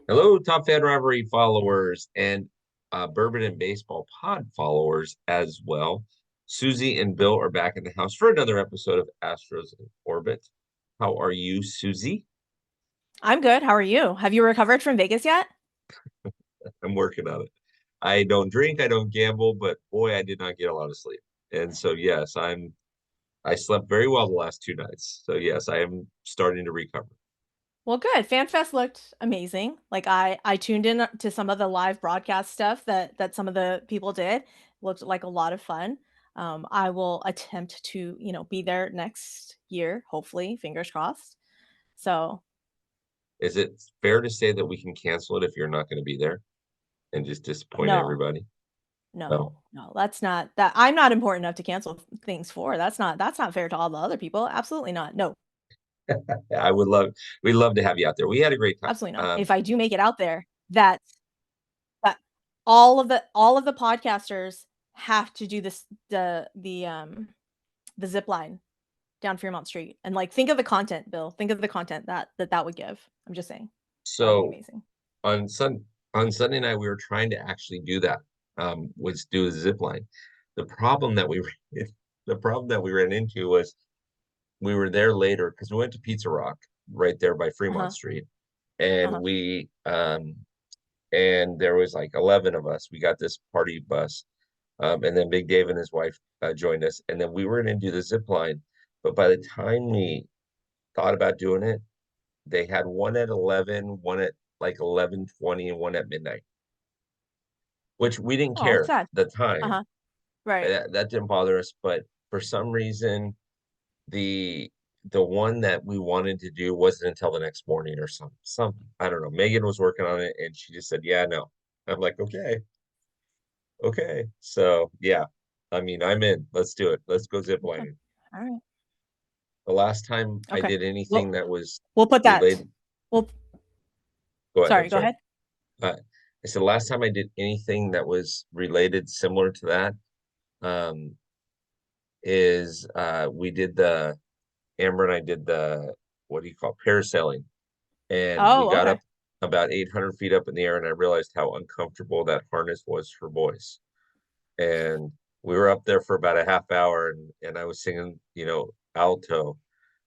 Hello, Top Fan Rivalry followers and Bourbon and Baseball Pod followers as well. Suzy and Bill are back in the house for another episode of Astros in Orbit. How are you, Suzy? I'm good. How are you? Have you recovered from Vegas yet? I'm working on it. I don't drink, I don't gamble, but boy, I did not get a lot of sleep. And so yes, I slept very well the last 2 nights. So yes, I am starting to recover. Well, good. FanFest looked amazing. Like I tuned in to some of the live broadcast stuff that some of the people did. Looked like a lot of fun. I will attempt to, be there next year, hopefully, fingers crossed. So, Is it fair to say that we can cancel it if you're not going to be there and just disappoint no. everybody? No. No. No. That's not that I'm not important enough to cancel things for. That's not fair to all the other people. Absolutely not. No. I would love we'd love to have you out there. We had a great time. Absolutely not. If I do make it out there, that all of the podcasters have to do this the zip line down Fremont Street. And like think of the content, Bill. Think of the content that would give. I'm just saying. That would be So amazing. on Sun on Sunday night, we were trying to actually do that, was do the zip line. The problem that we the problem that we ran into was we were there later because we went to Pizza Rock right there by Fremont Uh-huh. Street, and Uh-huh. and there was like 11 of us. We got this party bus, and then Big Dave and his wife joined us, and then we were going to do the zip line. But by the time we thought about doing it, they had one at 11, one at like 11:20, and one at midnight, which we didn't Oh, care sad. the time. Uh-huh. Right. That didn't bother us, but for some reason, the the one that we wanted to do wasn't until the next morning or something. I don't know. Megan was working on it and she just said, "Yeah, no." I'm like, "Okay, okay." So, yeah. I mean, I'm in. Let's do it. Let's go zip Okay. lining. All right. The last time I Okay. did anything Well, that was we'll put that. related, Well, go ahead. I'm sorry, go sorry. ahead. Uh, I said last time I did anything that was related similar to that, um, is we did the Amber and I did the what do you call parasailing, and we Oh, got okay. up about 800 feet up in the air, and I realized how uncomfortable that harness was for boys. And we were up there for about a half hour, and I was singing, alto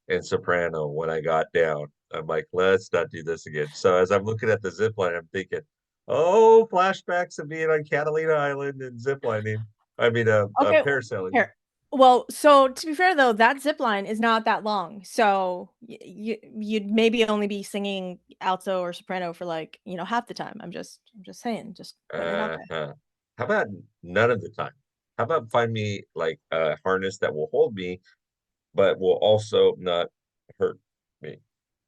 and soprano when I got down. I'm like, let's not do this again. So as I'm looking at the zip line, I'm thinking, oh, flashbacks of being on Catalina Island and zip lining. I mean, Okay, parasailing. here. Well, so to be fair though, that zip line is not that long. So you'd maybe only be singing alto or soprano for like, half the time. I'm just saying, just putting it out there. Uh-huh. How about none of the time? How about find me like a harness that will hold me, but will also not hurt me?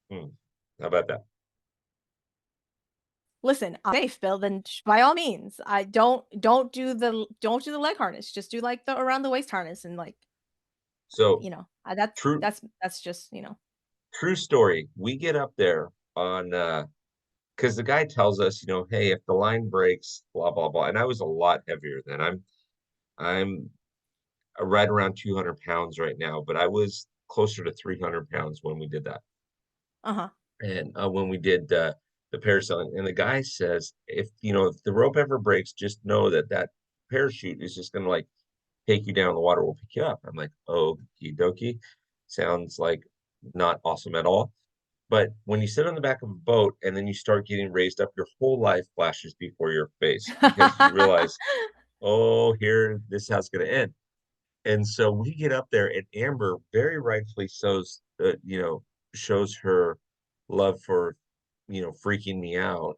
Hmm. How about that? Listen, I'm safe, Bill, then by all means, I don't do the leg harness. Just do like the around the waist harness and like, So that's true, that's just, true story. We get up there on because the guy tells us, hey, if the line breaks, blah blah blah. And I was a lot heavier than I'm right around 200 pounds right now, but I was closer to 300 pounds when we did that. uh-huh. And when we did the parasailing, and the guy says, if the rope ever breaks, just know that parachute is just going to like take you down, the water will pick you up. I'm like, okie dokie. Sounds like not awesome at all. But when you sit on the back of a boat and then you start getting raised up, your whole life flashes before your face because you realize, oh, here, this is how it's going to end. And so we get up there, and Amber very rightfully shows her love for, freaking me out.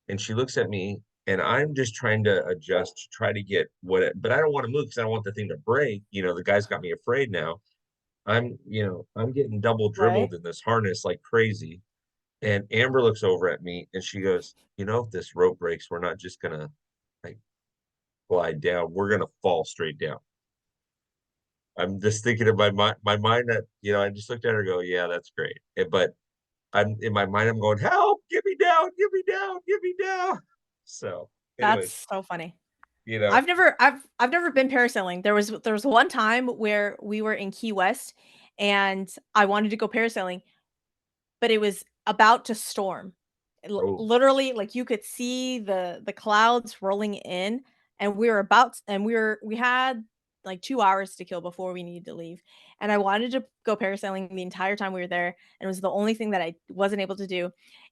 And she looks at me, and I'm just trying to adjust to try to get but I don't want to move because I don't want the thing to break. The guy's got me afraid now. I'm getting double Right? dribbled in this harness like crazy. And Amber looks over at me and she goes, if this rope breaks, we're not just gonna like glide down. We're gonna fall straight down. I'm just thinking in my mind that, I just looked at her and go, yeah, that's great. But I'm in my mind, I'm going, help, get me down, get me down, get me down. So anyways, That's so funny. you know, I've never been parasailing. There was one time where we were in Key West and I wanted to go parasailing, but it was about to storm. Oh, Literally, like, you could see the clouds rolling in, and we had, like, 2 hours to kill before we needed to leave, and I wanted to go parasailing the entire time we were there, and it was the only thing that I wasn't able to do,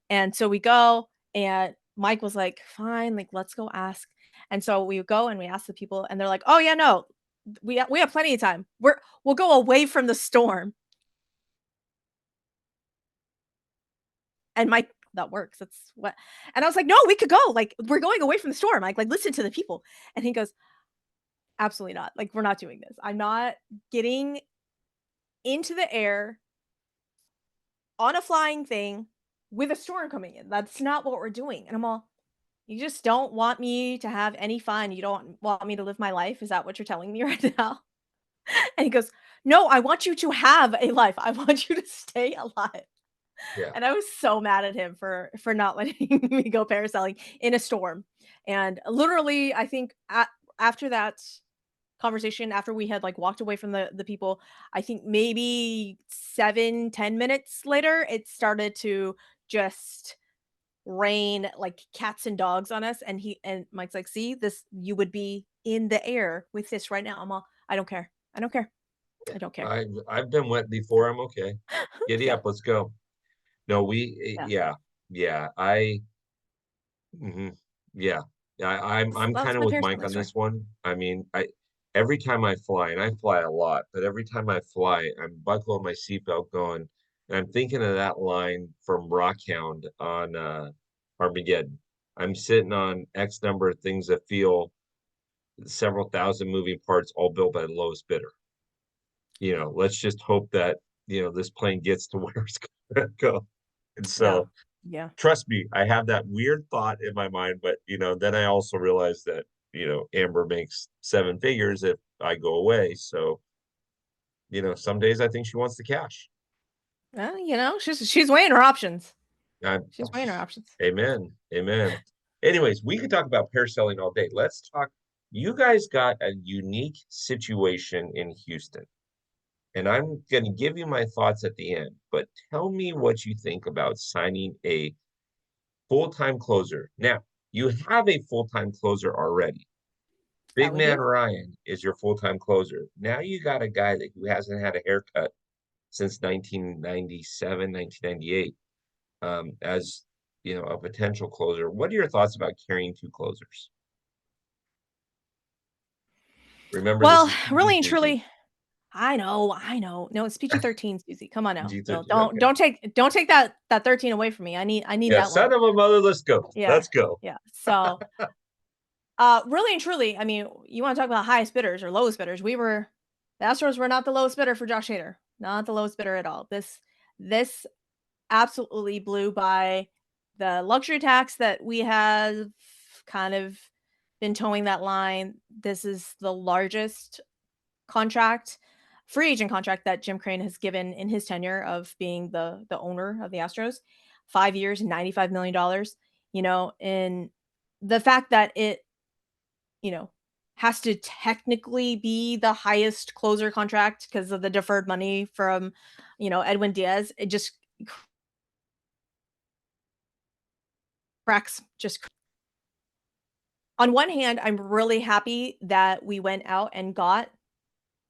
and so we go, and Mike was like, "Fine, like, let's go ask," and so we go and we ask the people, and they're like, "Oh, yeah, no, we have plenty of time. We'll go away from the storm." And Mike, "That works, that's what," and I was like, "No, we could go, like, we're going away from the storm, like, listen to the people," and he goes, "Absolutely not, like, we're not doing this. I'm not getting into the air on a flying thing with a storm coming in. That's not what we're doing," and I'm all, "You just don't want me to have any fun, you don't want me to live my life? Is that what you're telling me right now?" And he goes, "No, I want you to have a life. I want you to stay alive." yeah. And I was so mad at him for not letting me go parasailing in a storm. And literally, I think after that conversation, after we had like walked away from the people, I think maybe 7-10 minutes later, it started to just rain like cats and dogs on us. And Mike's like, "See, this you would be in the air with this right now." I'm all, "I don't care. I don't care. I don't care." I've been wet before. I'm okay. Giddy Yeah, up, let's go. No, yeah. yeah, yeah. Mhm. Yeah. Yeah, I'm That's kinda my with parasailing Mike on story. this one. I mean, I every time I fly, and I fly a lot, but every time I fly, I'm buckling my seatbelt going, and I'm thinking of that line from Rockhound on, Armageddon. I'm sitting on X number of things that feel several thousand moving parts all built by the lowest bidder. Let's just hope that, this plane gets to where it's gonna go. And Yeah. so Yeah. trust me, I have that weird thought in my mind, but then I also realize that, Amber makes seven figures if I go away. So, some days I think she wants the cash. Well, she's weighing her options. I, She's weighing her options. amen. Amen. Anyways, we could talk about parasailing all day. Let's talk. You guys got a unique situation in Houston, and I'm going to give you my thoughts at the end, but tell me what you think about signing a full-time closer. Now, you have a full-time closer already. That Big we man do. Ryan is your full-time closer. Now you got a guy who hasn't had a haircut since 1997, 1998, as a potential closer. What are your thoughts about carrying two closers? Remember, this Well, is really and PG-13. truly, I know. No, it's PG-13, Susie. Come on now. No, PG-13. don't Okay. don't take don't take that 13 away from me. I need Yeah, that one. son of a mother, let's go. Yeah. Let's go. Yeah. So, really and truly, I mean, you want to talk about highest bidders or lowest bidders? The Astros were not the lowest bidder for Josh Hader. Not the lowest bidder at all. This absolutely blew by the luxury tax that we have kind of been towing that line. This is the largest contract, free agent contract that Jim Crane has given in his tenure of being the owner of the Astros. 5 years, $95 million. And the fact that it, you know, has to technically be the highest closer contract because of the deferred money from, Edwin Diaz. It just cracks just on one hand, I'm really happy that we went out and got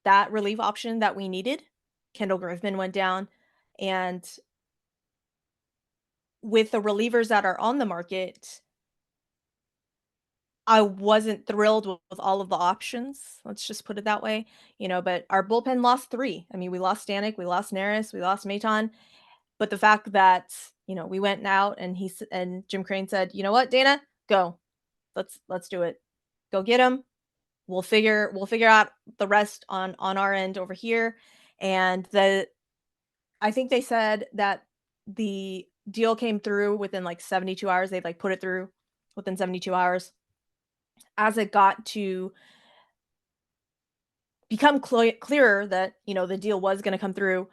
that relief option that we needed. Kendall Griffin went down, and with the relievers that are on the market, I wasn't thrilled with all of the options. Let's just put it that way, but our bullpen lost 3. I mean, we lost Stanek, we lost Neris, we lost Maton, but the fact that, we went out and and Jim Crane said, "You know what, Dana? Go. Let's do it. Go get him. We'll figure out the rest on our end over here." And I think they said that the deal came through within like 72 hours. They'd like put it through within 72 hours. As it got to become clearer that, the deal was going to come through,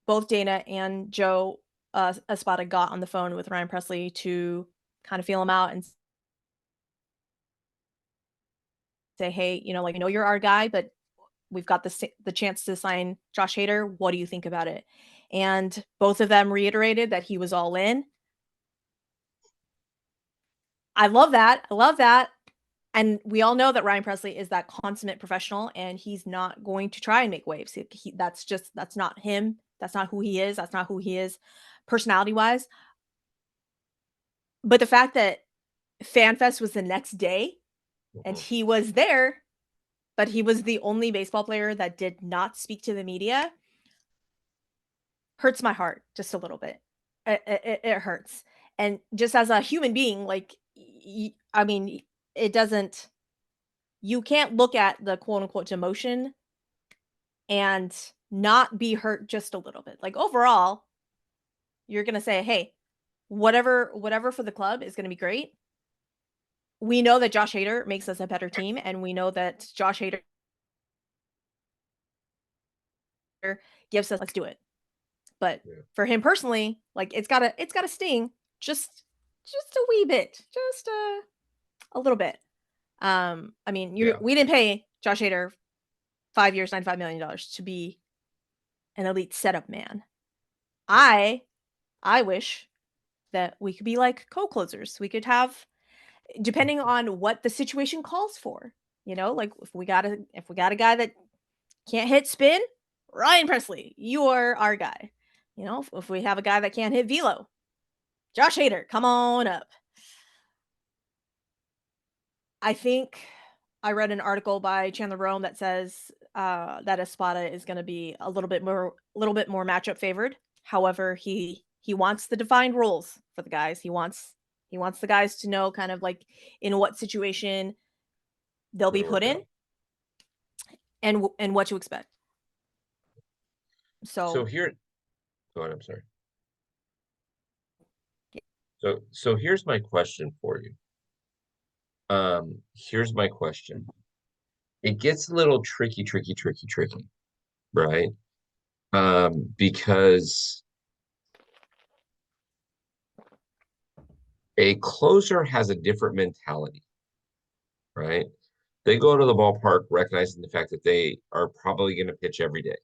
both Dana and Joe Espada got on the phone with Ryan Presley to kind of feel him out and say, "Hey, like, you're our guy, but we've got the chance to sign Josh Hader. What do you think about it?" And both of them reiterated that he was all in. I love that. I love that. And we all know that Ryan Presley is that consummate professional, and he's not going to try and make waves. That's not him. That's not who he is. That's not who he is personality wise. But the fact that FanFest was the next day and Mhm. he was there, but he was the only baseball player that did not speak to the media hurts my heart just a little bit. It hurts. And just as a human being, like, I mean, it doesn't, you can't look at the quote unquote emotion and not be hurt just a little bit. Like overall, you're going to say, hey, whatever for the club is going to be great. We know that Josh Hader makes us a better team, and we know that Josh Hader gives us, let's do it. But Yeah. for him personally, like it's gotta sting just a wee bit, just a little bit. I mean, Yeah. we didn't pay Josh Hader 5 years, $95 million to be an elite setup man. I I wish that we could be like co-closers. We could have, depending on what the situation calls for. Like if we got a guy that can't hit spin, Ryan Presley, you are our guy. If we have a guy that can't hit velo, Josh Hader, come on up. I think I read an article by Chandler Rome that says that Espada is going to be a little bit more matchup favored. However, he wants the defined rules for the guys. He wants the guys to know kind of like in what situation they'll be Gonna put work in out. and what to expect. So So here, go on, I'm sorry. So here's my question for you. Here's my question. It gets a little tricky, tricky, tricky, tricky, right? Because a closer has a different mentality, right? They go to the ballpark recognizing the fact that they are probably going to pitch every day.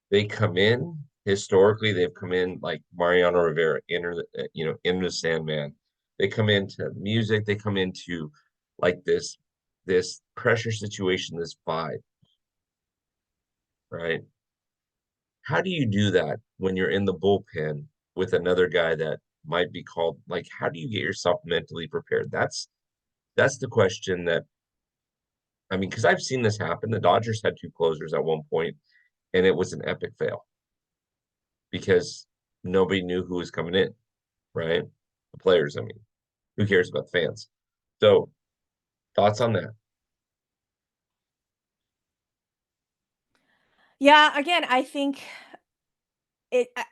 They come in historically, they've come in like Mariano Rivera, enter the Sandman. They come into music, they come into like this pressure situation, this vibe, right? How do you do that when you're in the bullpen with another guy that might be called? Like, how do you get yourself mentally prepared? That's the question that I mean, because I've seen this happen. The Dodgers had two closers at one point, and it was an epic fail because nobody knew who was coming in, right? The players, I mean, who cares about the fans? So, thoughts on that? yeah, again, I think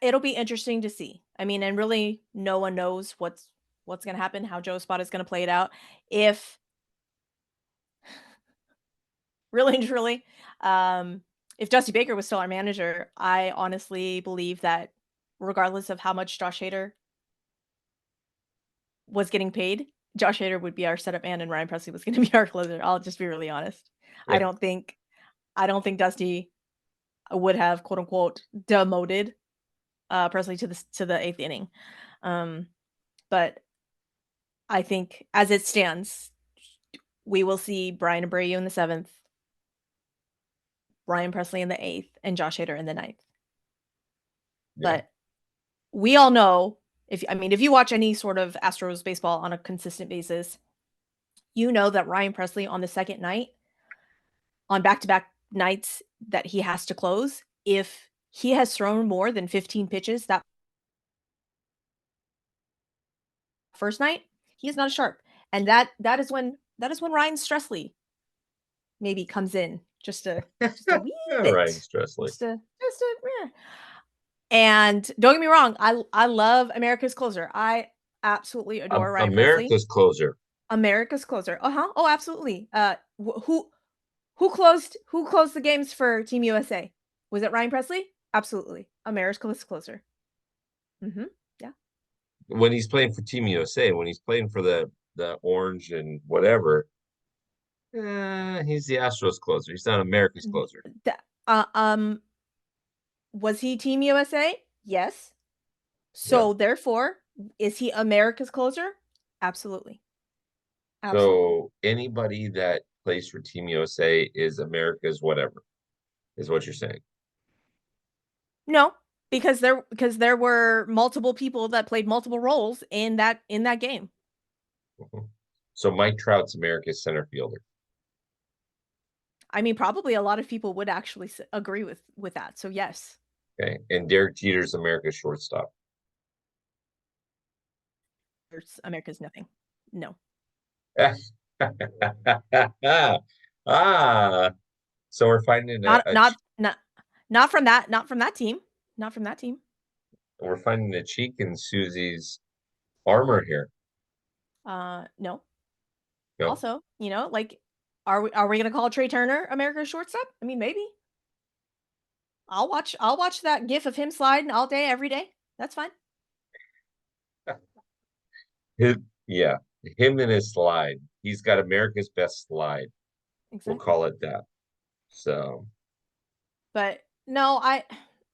it'll be interesting to see. I mean, and really, no one knows what's going to happen, how Joe Spot is going to play it out. If really and truly, if Dusty Baker was still our manager, I honestly believe that regardless of how much Josh Hader was getting paid, Josh Hader would be our setup man, and Ryan Presley was going to be our closer. I'll just be really honest. I Yeah, don't think I don't think Dusty would have quote unquote demoted Presley to the eighth inning. Um, but I think as it stands, we will see Brian Abreu in the seventh, Ryan Presley in the eighth, and Josh Hader in the ninth. yeah, But we all know, if you watch any sort of Astros baseball on a consistent basis, you know that Ryan Presley on the second night, on back-to-back nights that he has to close, if he has thrown more than 15 pitches that first night, he is not a sharp. And that is when Ryan Stressley maybe comes in just a wee Ryan bit. Stressley, Just a eh. And don't get me wrong, I love America's closer. I absolutely adore Ryan Presley. America's closer. America's closer. Uh-huh. Oh, absolutely. Who closed the games for Team USA? Was it Ryan Presley? Absolutely. America's closer. Mhm. Yeah. When he's playing for Team USA, when he's playing for the orange and whatever, he's the Astros closer. He's not America's closer. That, was he Team USA? Yes. Yeah. So therefore, is he America's closer? Absolutely. Absolutely. So anybody that plays for Team USA is America's whatever, is what you're saying. No, because there were multiple people that played multiple roles in that game. Mhm. So Mike Trout's America's center fielder. I mean, probably a lot of people would actually agree with that. So yes, Okay. And Derek Jeter's America's shortstop. there's America's nothing. No, Ah, so we're finding not not not not from that team, not from that team. we're finding a cheek in Susie's armor here. No. No, Also, like, are we gonna call Trey Turner America's shortstop? I mean, maybe. I'll watch that gif of him sliding all day, every day. That's fine. his, yeah, him and his slide. He's got America's best slide. We'll Exactly. call it that. So, But no, I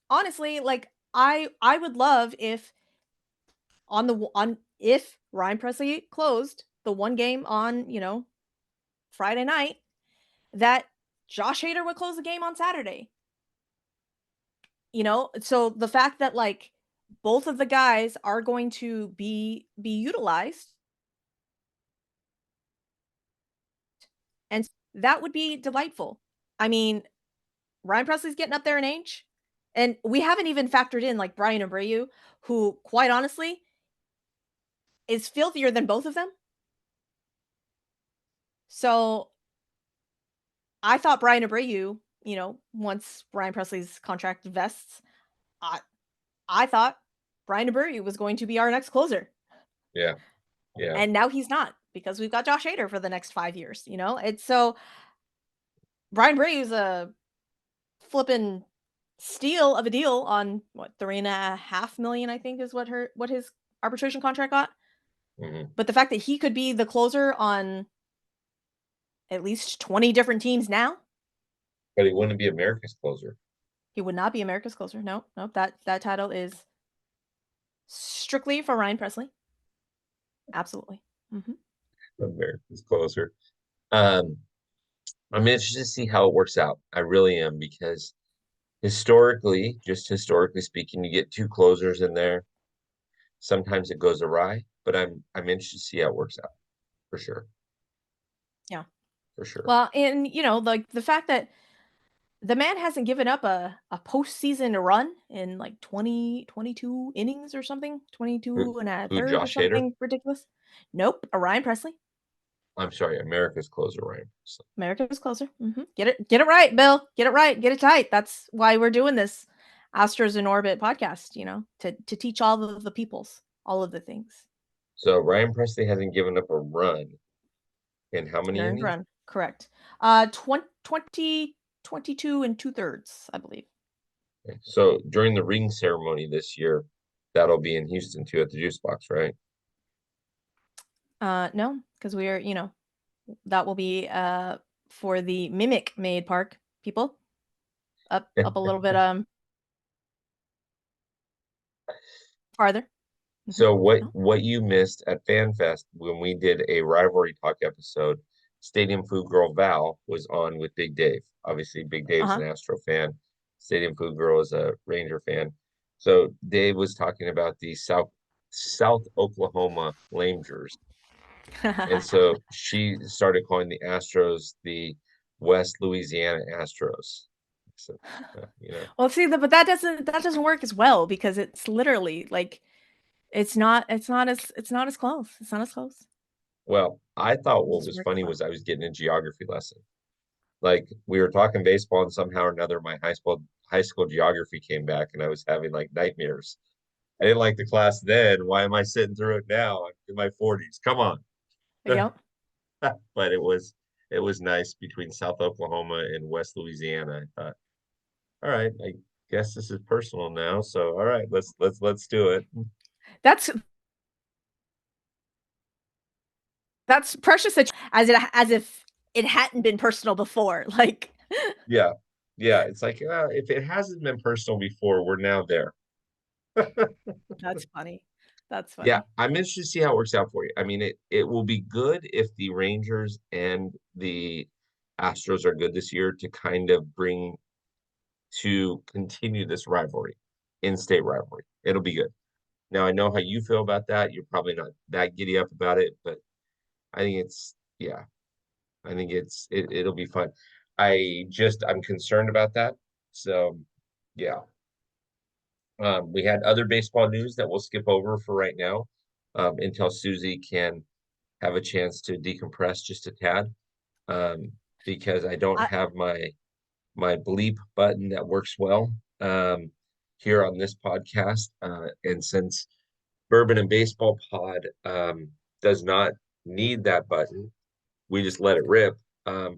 honestly like I would love if on if Ryan Presley closed the one game on, Friday night, that Josh Hader would close the game on Saturday. So the fact that like both of the guys are going to be utilized, and that would be delightful. I mean, Ryan Presley's getting up there in age, and we haven't even factored in like Brian Abreu, who quite honestly is filthier than both of them. So I thought Brian Abreu, once Brian Presley's contract vests, I I thought Brian Abreu was going to be our next closer, yeah, yeah. and now he's not because we've got Josh Hader for the next 5 years. It's so Brian Abreu's a flipping steal of a deal on what 3.5 million, I think, is what his arbitration contract got. Mhm. But the fact that he could be the closer on at least 20 different teams now, But he wouldn't be America's closer. he would not be America's closer. No, nope. That title is strictly for Ryan Presley. Absolutely. Hmm. America's closer. Um, I'm interested to see how it works out. I really am because historically, just historically speaking, you get two closers in there. Sometimes it goes awry, but I'm interested to see how it works out for sure. Yeah. For sure. Well, and like the fact that the man hasn't given up a postseason run in like 22 innings or something, Who 22 and a who third or Josh Hader? something ridiculous. Nope. A Ryan Presley. I'm sorry, America's closer, Ryan. So, America's closer. Get it right, Bill. Get it right. Get it tight. That's why we're doing this Astros in Orbit podcast, to teach all of the peoples all of the things. so Ryan Presley hasn't given up a run in how An many earned innings? run. Correct. 22 and two thirds, I believe. Okay. So during the ring ceremony this year, that'll be in Houston too at the Juice Box, right? No, because we are, that will be for the Mimic Made Park people up a little bit farther. Hmm. So what No. what you missed at FanFest when we did a rivalry talk episode, Stadium Food Girl Val was on with Big Dave. Obviously, Big Dave's Uh an Astro fan. Stadium Food Girl is a Ranger fan. So Dave was talking about the South Oklahoma Rangers. And huh. so she started calling the Astros the West Louisiana Astros. So, Well, see, but that doesn't work as well because it's literally like it's not as close. It's not as close. well, I thought It what doesn't was work as funny well. was I was getting a geography lesson. Like we were talking baseball and somehow or another my high school geography came back and I was having like nightmares. I didn't like the class then. Why am I sitting through it now? I'm in my 40s. Come on. Yep. But it was nice between South Oklahoma and West Louisiana. I thought, all right, I guess this is personal now. So all right, let's do it. That's that's precious that as if it hadn't been personal before. Like Yeah. Yeah. It's like if it hasn't been personal before, we're now there. that's funny. That's Yeah, funny. I'm interested to see how it works out for you. I mean, it will be good if the Rangers and the Astros are good this year to kind of bring to continue this rivalry, in-state rivalry. It'll be good. Now I know how you feel about that. You're probably not that giddy up about it, but I think it's yeah, I think it'll be fun. I'm concerned about that. So yeah. We had other baseball news that we'll skip over for right now, until Susie can have a chance to decompress just a tad. Um, because I don't I have my bleep button that works well here on this podcast. And since Bourbon and Baseball Pod does not need that button, we just let it rip.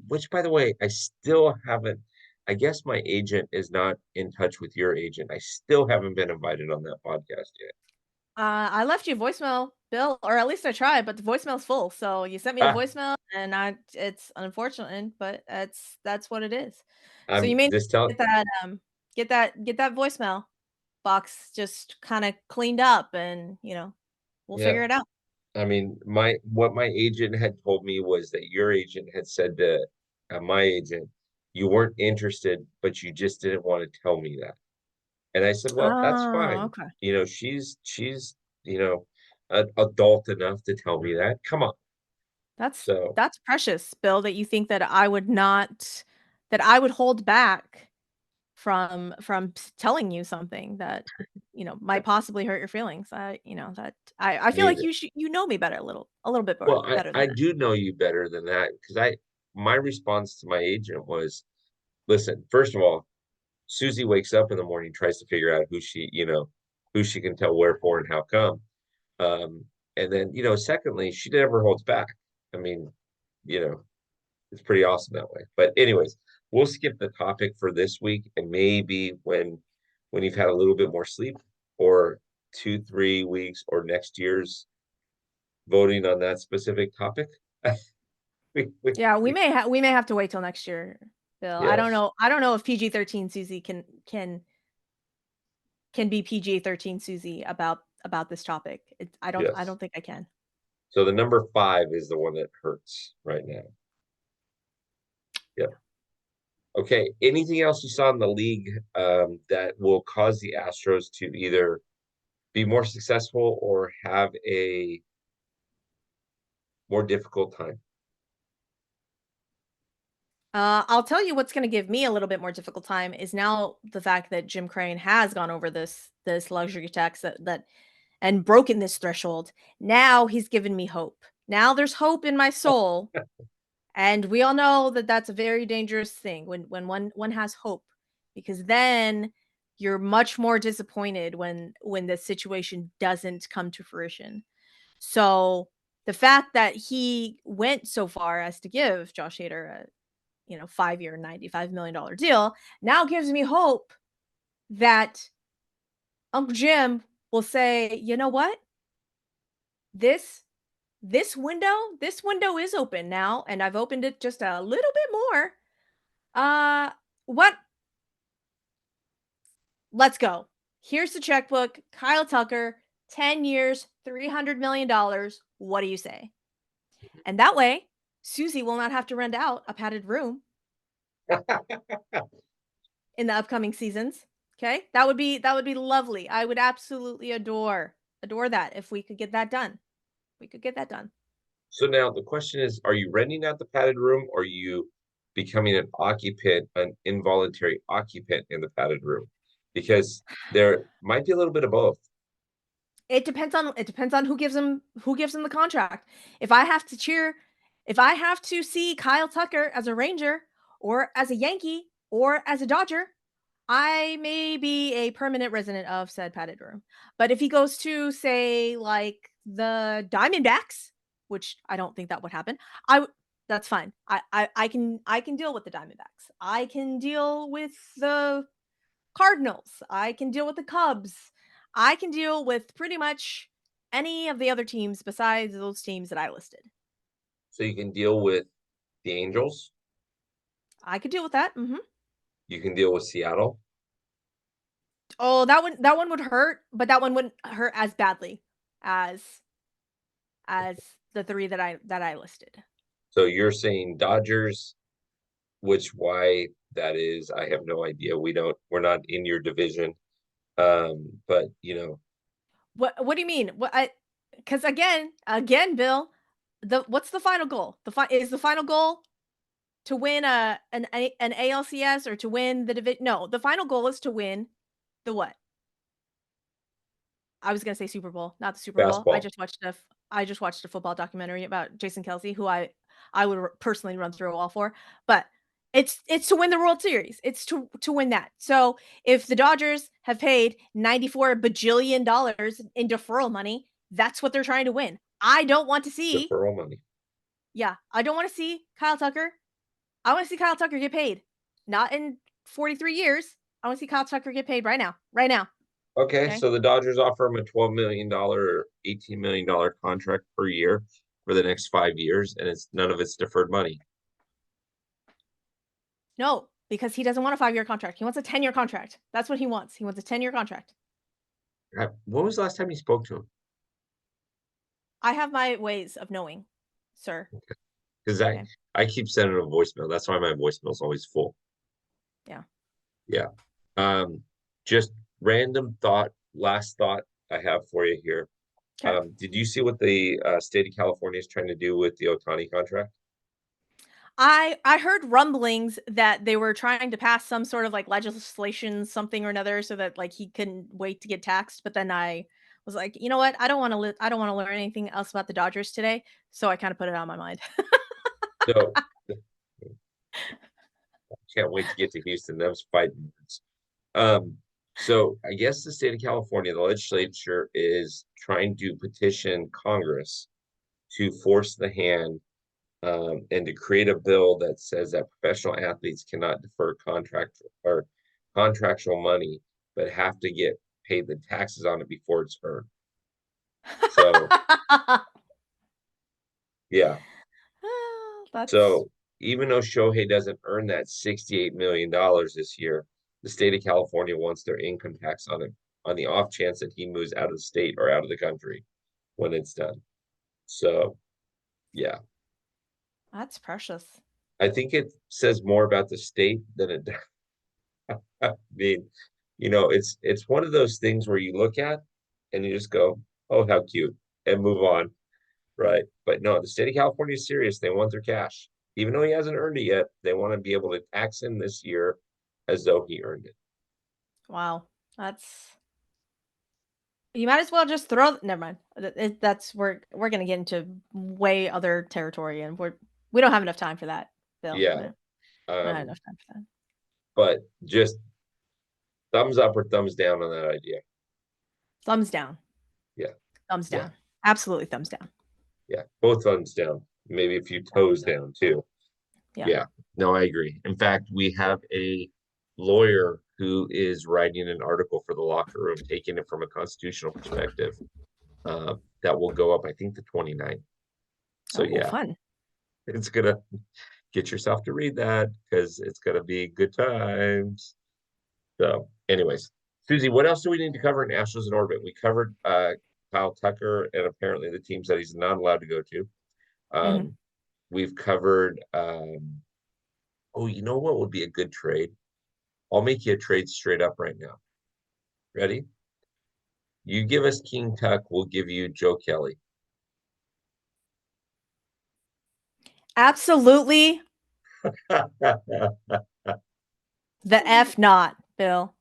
Which, by the way, I still haven't. I guess my agent is not in touch with your agent. I still haven't been invited on that podcast yet. I left you a voicemail, Bill, or at least I tried, but the voicemail's full. So you sent me the Ah, voicemail, and it's unfortunate, but that's what it is. So you I'm may need just to telling. get that voicemail box just kind of cleaned up, and we'll Yeah, figure it out. I mean, my agent had told me was that your agent had said to my agent, you weren't interested, but you just didn't want to tell me that. And I said, well, that's Oh, fine. okay. She's adult enough to tell me that. Come on. That's So that's precious, Bill, that you think that I would hold back from telling you something that, might possibly hurt your feelings. I feel like neither. you know me better a little bit Well, better I than that. do know you better than that because I my response to my agent was, listen, first of all, Susie wakes up in the morning, tries to figure out who she can tell where for and how come. Um, and then, secondly, she never holds back. I mean, you know, it's pretty awesome that way. But anyways, we'll skip the topic for this week and maybe when you've had a little bit more sleep or 2, 3 weeks or next year's voting on that specific topic. we, we, Yeah, we we, we may have to wait till next year, Bill. yes, I don't know if PG-13 Susie can be PG-13 Susie about this topic. I yes. don't think I can. So the number 5 is the one that hurts right now. Yep. Okay. Anything else you saw in the league that will cause the Astros to either be more successful or have a more difficult time? I'll tell you what's going to give me a little bit more difficult time is now the fact that Jim Crane has gone over this luxury tax that and broken this threshold. Now he's given me hope. Now there's hope in my soul, and we all know that that's a very dangerous thing when one has hope, because then you're much more disappointed when the situation doesn't come to fruition. So the fact that he went so far as to give Josh Hader a 5-year, $95 million deal now gives me hope that Uncle Jim will say, you know what, this this window is open now, and I've opened it just a little bit more. What? Let's go. Here's the checkbook. Kyle Tucker, 10 years, $300 million. What do you say? And that way, Susie will not have to rent out a padded room in the upcoming seasons. Okay? That would be lovely. I would absolutely adore that if we could get that done. We could get that done. So now the question is, are you renting out the padded room or are you becoming an occupant, an involuntary occupant in the padded room? Because there might be a little bit of both. It depends on who gives him the contract. If I have to cheer if I have to see Kyle Tucker as a Ranger or as a Yankee or as a Dodger, I may be a permanent resident of said padded room. But if he goes to, say, like the Diamondbacks, which I don't think that would happen, that's fine. I can deal with the Diamondbacks. I can deal with the Cardinals. I can deal with the Cubs. I can deal with pretty much any of the other teams besides those teams that I listed. So you can deal with the Angels, I could deal with that. you can deal with Seattle. Oh, that one would hurt, but that one wouldn't hurt as badly. as the three that I listed. So you're saying Dodgers, which why that is, I have no idea. We're not in your division. But What do you mean? What I Because again, Bill, what's the final goal? Is the final goal to win an ALCS or to win the division? No, the final goal is to win the what? I was gonna say Super Bowl, not the Super Bowl. basketball, I just watched a football documentary about Jason Kelsey, who I would personally run through a wall for. But it's to win the World Series. It's to win that. So if the Dodgers have paid $94 bajillion in deferral money, that's what they're trying to win. I don't want to see. deferral money. Yeah, I don't want to see Kyle Tucker. I want to see Kyle Tucker get paid. Not in 43 years. I want to see Kyle Tucker get paid right now. Right now. Okay, Okay. so the Dodgers offer him a $12 million or $18 million contract per year for the next 5 years, and it's none of it's deferred money. No, because he doesn't want a 5-year contract. He wants a 10-year contract. That's what he wants. He wants a 10-year contract. When was the last time you spoke to him? I have my ways of knowing, sir. Because Okay. I keep sending him a voicemail. That's why my voicemail is always full. Yeah. Yeah. Just random thought, last thought I have for you here. Okay. Did you see what the state of California is trying to do with the Otani contract? I heard rumblings that they were trying to pass some sort of like legislation, something or another, so that like he couldn't wait to get taxed. But then I was like, you know what? I don't want to. I don't want to learn anything else about the Dodgers today. So I kind of put it on my mind. So can't wait to get to Houston. That was 5 minutes. Um, so I guess the state of California, the legislature is trying to petition Congress to force the hand and to create a bill that says that professional athletes cannot defer contract or contractual money, but have to get paid the taxes on it before it's earned. So yeah. That's So even though Shohei doesn't earn that $68 million this year, the state of California wants their income tax on it on the off chance that he moves out of the state or out of the country when it's done. So yeah, that's precious. I think it says more about the state than it does. I mean, it's one of those things where you look at and you just go, "Oh, how cute," and move on, right? But no, the state of California is serious. They want their cash, even though he hasn't earned it yet. They want to be able to tax him this year as though he earned it. Wow. That's You might as well just throw never mind. That's we're gonna get into way other territory, and we don't have enough time for that, Bill. Yeah, We don't have enough time for that. but just thumbs up or thumbs down on that idea. Thumbs down. Yeah, Thumbs yeah, down. Absolutely thumbs down. yeah. Both thumbs down. Maybe a few Yeah. toes down too. Yeah. Yeah, no, I agree. In fact, we have a lawyer who is writing an article for the locker room, taking it from a constitutional perspective. That will go up, I think, the 29th. So Oh, yeah, fun. it's gonna get yourself to read that because it's gonna be good times. So, anyways, Susie, what else do we need to cover in Astros in orbit? We covered Kyle Tucker and apparently the teams that he's not allowed to go to. Mhm. Um, we've covered oh, you know what would be a good trade? I'll make you a trade straight up right now. Ready? You give us King Tuck, we'll give you Joe Kelly. Absolutely the F not, Bill.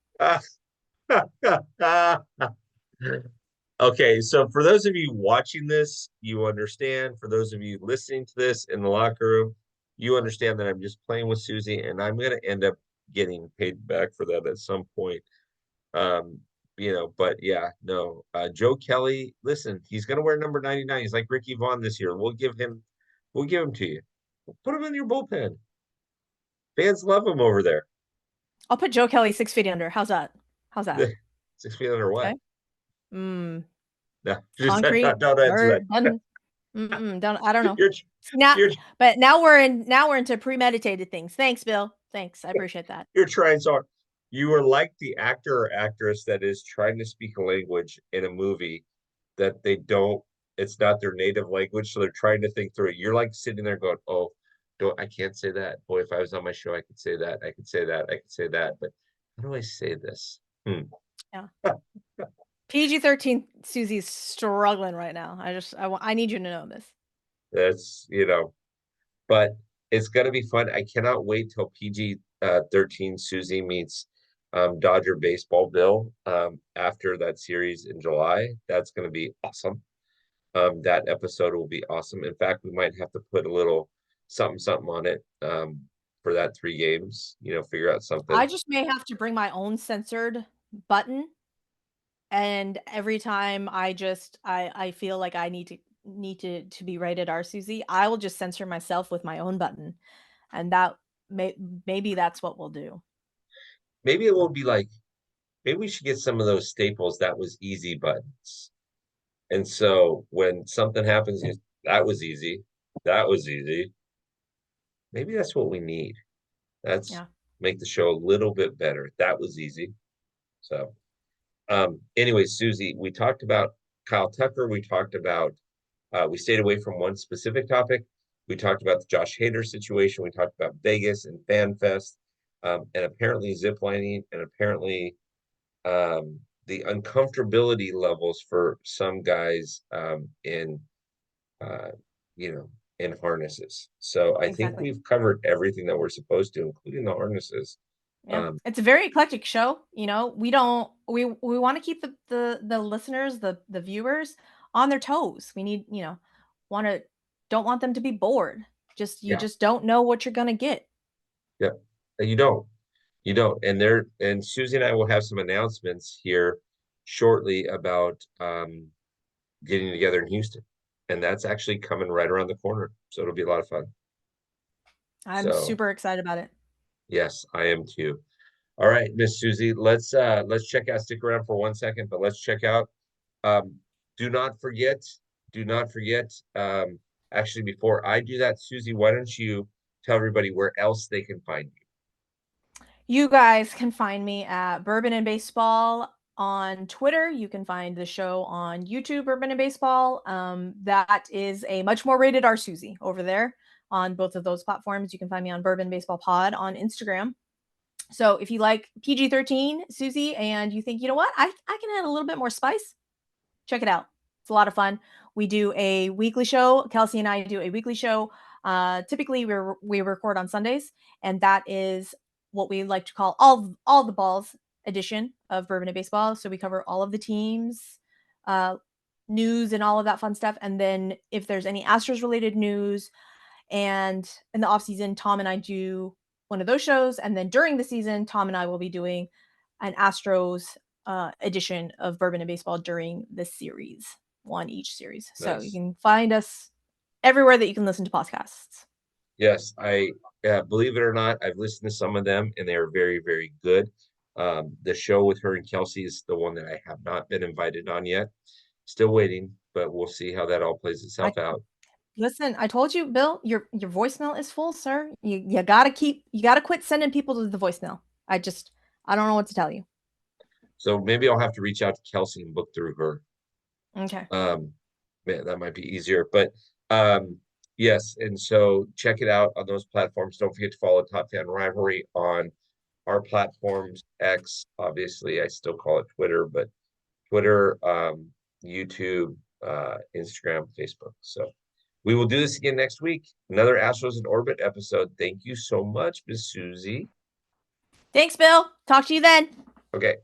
Okay, so for those of you watching this, you understand. For those of you listening to this in the locker room, you understand that I'm just playing with Susie, and I'm going to end up getting paid back for that at some point. Um, but yeah, no. Joe Kelly, listen, he's going to wear number 99. He's like Ricky Vaughn this year. We'll give him to you. Put him in your bullpen. Fans love him over there. I'll put Joe Kelly 6 feet under. How's that? How's that? 6 feet under Okay. what? Mm, No, just concrete, don't answer dirt, that. doesn't don't I don't know. You're Now you're but now we're into premeditated things. Thanks, Bill. Thanks. I appreciate that. you're trying so hard. You are like the actor or actress that is trying to speak a language in a movie that they don't, it's not their native language, so they're trying to think through it. You're like sitting there going, "Oh, don't I can't say that. Boy, if I was on my show, I could say that. I could say that. I could say that. But how do I say this? Hmm. Yeah. PG-13 Susie's struggling right now. I need you to know this. That's but it's gonna be fun. I cannot wait till PG 13 Susie meets Dodger baseball Bill after that series in July. That's gonna be awesome. That episode will be awesome. In fact, we might have to put a little something something on it for that 3 games. Figure out something. I just may have to bring my own censored button, and every time I feel like I need to be rated R Susie, I will just censor myself with my own button, and that may maybe that's what we'll do. Maybe it will be like maybe we should get some of those staples that was easy buttons. And so when something happens, that was easy. That was easy. Maybe that's what we need. That's Yeah. make the show a little bit better. That was easy. So, anyway, Susie, we talked about Kyle Tucker. We talked about, we stayed away from one specific topic. We talked about the Josh Hader situation. We talked about Vegas and FanFest, and apparently ziplining, and apparently the uncomfortability levels for some guys uh, you know, in harnesses. So I think Exactly. we've covered everything that we're supposed to, including the harnesses. Yeah. Um, It's a very eclectic show, we don't we wanna keep the listeners, the viewers on their toes. We need, wanna don't want them to be bored. You yeah, just don't know what you're gonna get. yeah. You don't. And Susie and I will have some announcements here shortly about getting together in Houston. And that's actually coming right around the corner. So it'll be a lot of fun. I'm So super excited about it. yes, I am too. All right, Miss Susie, let's check out, stick around for 1 second, but let's check out. Um, do not forget, do not forget. Actually, before I do that, Susie, why don't you tell everybody where else they can find you? You guys can find me at Bourbon and Baseball on Twitter. You can find the show on YouTube, Bourbon and Baseball. That is a much more rated R Susie over there on both of those platforms. You can find me on Bourbon Baseball Pod on Instagram. So if you like PG-13 Susie and you think, you know what, I can add a little bit more spice, check it out. It's a lot of fun. We do a weekly show. Kelsey and I do a weekly show. Typically, we record on Sundays, and that is what we like to call all the balls edition of Bourbon and Baseball. So we cover all of the teams, uh, news, and all of that fun stuff. And then if there's any Astros related news, and in the off season, Tom and I do one of those shows, and then during the season, Tom and I will be doing an Astros edition of Bourbon and Baseball during the series, one each series. So you Nice. can find us everywhere that you can listen to podcasts. Yes, I believe it or not, I've listened to some of them and they are very, very good. The show with her and Kelsey is the one that I have not been invited on yet. Still waiting, but we'll see how that all plays I itself out. listen. I told you, Bill. Your voicemail is full, sir. You gotta quit sending people to the voicemail. I don't know what to tell you. So maybe I'll have to reach out to Kelsey and book through her. Okay. Um, Man, that might be easier. But yes, and so check it out on those platforms. Don't forget to follow Top Fan Rivalry on our platforms. X, obviously, I still call it Twitter, but Twitter, YouTube, Instagram, Facebook. So we will do this again next week. Another Astros in Orbit episode. Thank you so much, Miss Susie. Thanks, Bill. Talk to you then. Okay.